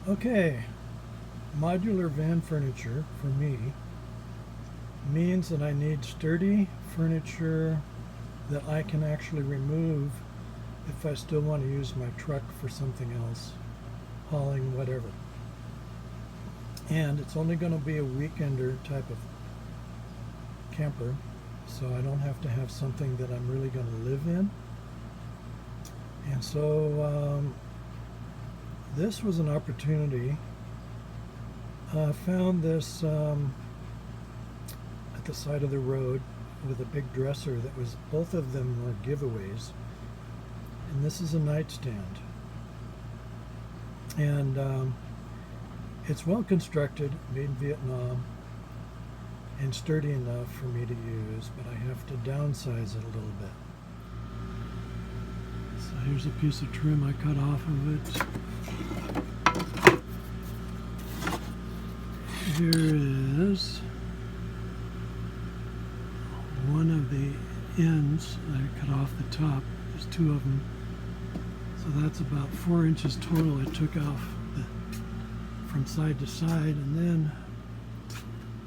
Okay, modular van furniture for me means that I need sturdy furniture that I can actually remove if I still want to use my truck for something else, hauling whatever. And it's only going to be a weekender type of camper, so I don't have to have something that I'm really going to live in. And so this was an opportunity. I found this at the side of the road with a big dresser that was, both of them were giveaways. And this is a nightstand. And it's well constructed, made in Vietnam, and sturdy enough for me to use, but I have to downsize it a little bit. So here's a piece of trim I cut off of it. Here is one of the ends that I cut off the top. There's two of them. So that's about 4 inches total I took off from side to side, and then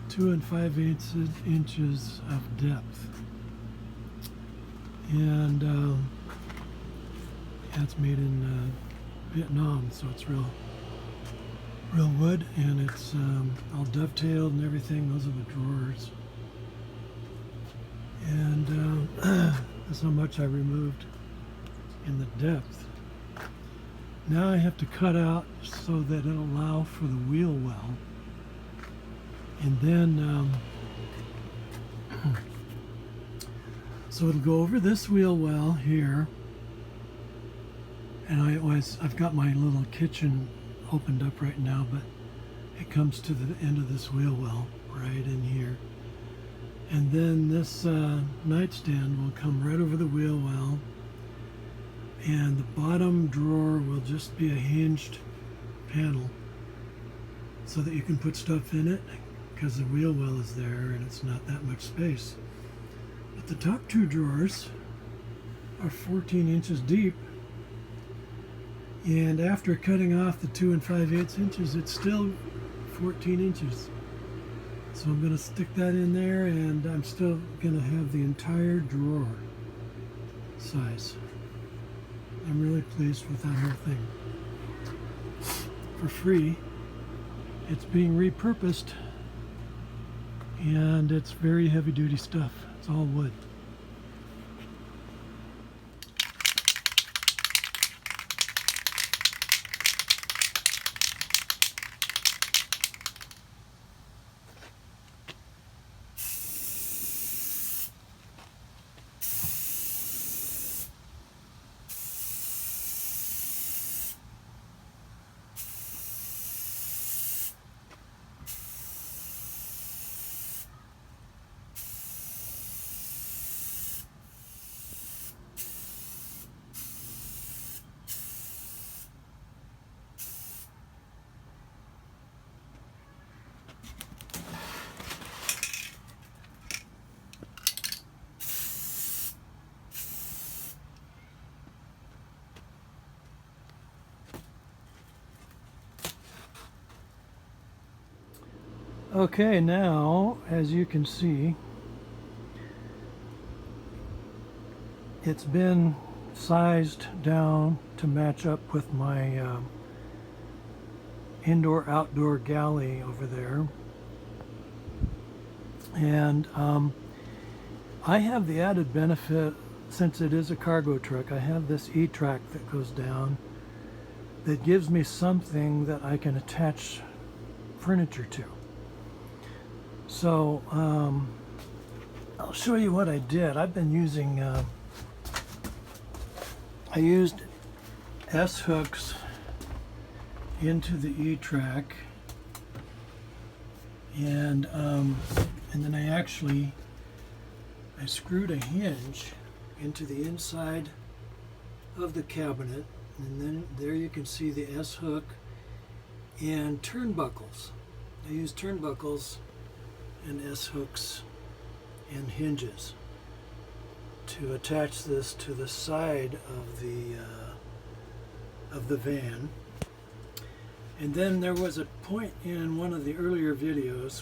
2 5/8 inches of depth. And it's made in Vietnam, so it's real wood, and it's all dovetailed and everything. Those are the drawers. And that's how much I removed in the depth. Now I have to cut out so that it'll allow for the wheel well. And then, so it'll go over this wheel well here. And I've got my little kitchen opened up right now, but it comes to the end of this wheel well right in here. And then this nightstand will come right over the wheel well, and the bottom drawer will just be a hinged panel so that you can put stuff in it, because the wheel well is there and it's not that much space. But the top two drawers are 14 inches deep, and after cutting off the 2 5/8 inches, it's still 14 inches. So I'm going to stick that in there, and I'm still going to have the entire drawer size. I'm really pleased with that whole thing. For free. It's being repurposed, and it's very heavy duty stuff. It's all wood. Okay, now, as you can see, it's been sized down to match up with my indoor-outdoor galley over there. And I have the added benefit, since it is a cargo truck, I have this E-track that goes down that gives me something that I can attach furniture to. So I'll show you what I did. I've been using, I used S-hooks into the E-track, and then I screwed a hinge into the inside of the cabinet, and then there you can see the S-hook and turnbuckles. I use turnbuckles and S-hooks and hinges to attach this to the side of the van. And then there was a point in one of the earlier videos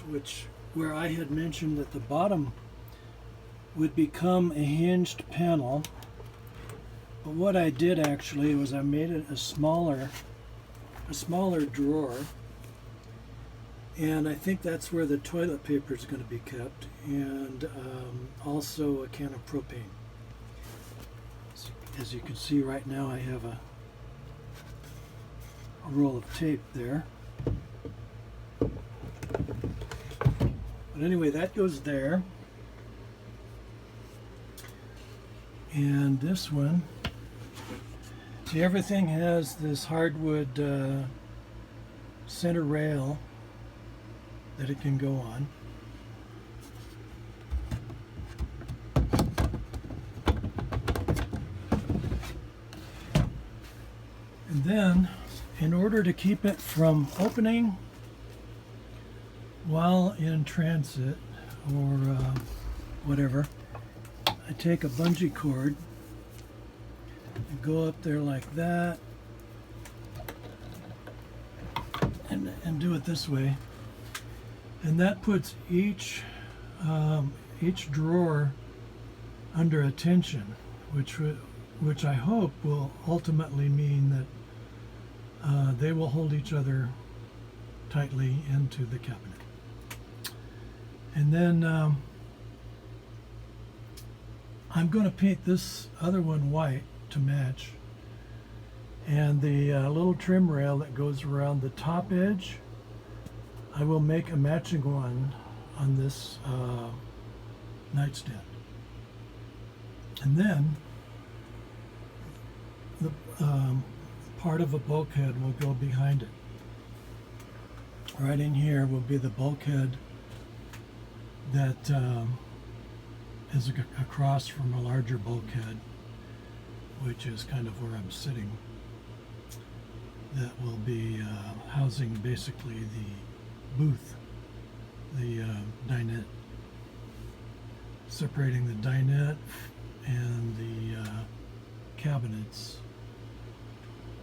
where I had mentioned that the bottom would become a hinged panel. But what I did actually was I made it a smaller drawer, and I think that's where the toilet paper is going to be kept, and also a can of propane. As you can see right now, I have a roll of tape there. But anyway, that goes there. And this one, see, everything has this hardwood center rail that it can go on. And then, in order to keep it from opening while in transit or whatever, I take a bungee cord and go up there like that and do it this way. And that puts each drawer under a tension, which I hope will ultimately mean that they will hold each other tightly into the cabinet. And then I'm going to paint this other one white to match. And the little trim rail that goes around the top edge, I will make a matching one on this nightstand. And then the part of a bulkhead will go behind it. Right in here will be the bulkhead that is across from a larger bulkhead, which is kind of where I'm sitting. That will be housing basically the booth, the dinette, separating the dinette and the cabinets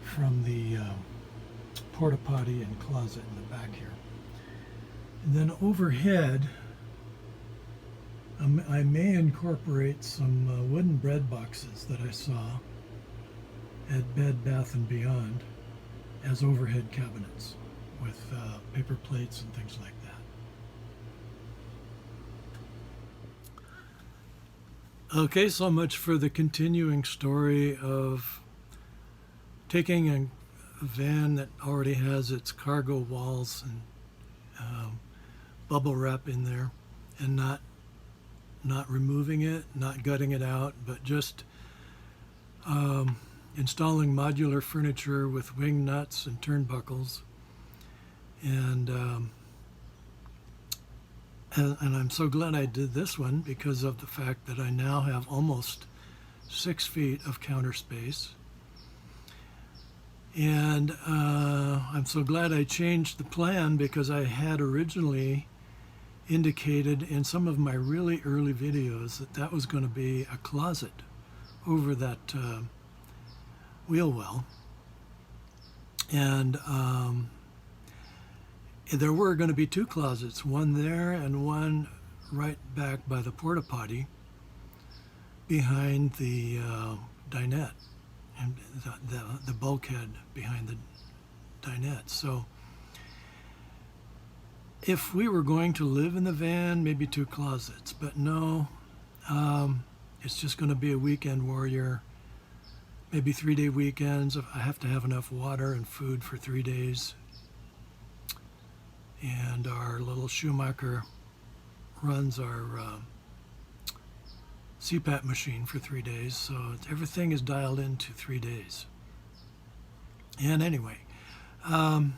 from the porta potty and closet in the back here. And then overhead, I may incorporate some wooden bread boxes that I saw at Bed Bath & Beyond as overhead cabinets with paper plates and things like that. Okay, so much for the continuing story of taking a van that already has its cargo walls and bubble wrap in there and not removing it, not gutting it out, but just installing modular furniture with wing nuts and turnbuckles. And I'm so glad I did this one because of the fact that I now have almost 6 feet of counter space. And I'm so glad I changed the plan because I had originally indicated in some of my really early videos that was going to be a closet over that wheel well. And there were going to be 2 closets, one there and one right back by the porta potty behind the dinette and the bulkhead behind the dinette. So if we were going to live in the van, maybe 2 closets, but no, it's just going to be a weekend warrior, maybe 3-day weekends. I have to have enough water and food for 3 days. And our little Schumacher runs our CPAP machine for 3 days, so everything is dialed into 3 days. And anyway, it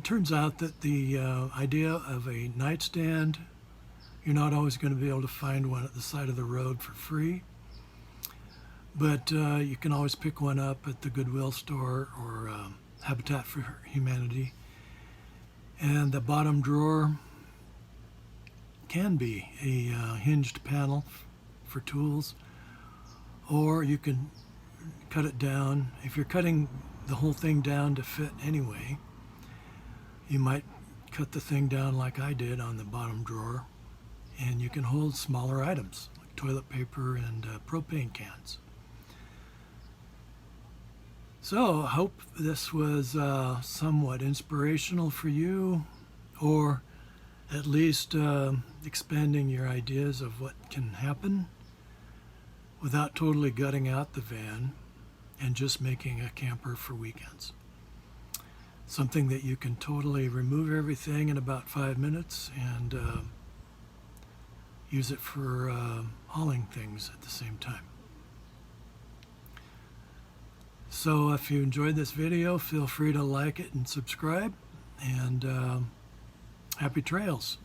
turns out that the idea of a nightstand, you're not always going to be able to find one at the side of the road for free, but you can always pick one up at the Goodwill store or Habitat for Humanity. And the bottom drawer can be a hinged panel for tools, or you can cut it down. If you're cutting the whole thing down to fit anyway, you might cut the thing down like I did on the bottom drawer, and you can hold smaller items like toilet paper and propane cans. So I hope this was somewhat inspirational for you, or at least expanding your ideas of what can happen without totally gutting out the van and just making a camper for weekends. Something that you can totally remove everything in about 5 minutes and use it for hauling things at the same time. So if you enjoyed this video, feel free to like it and subscribe, and happy trails.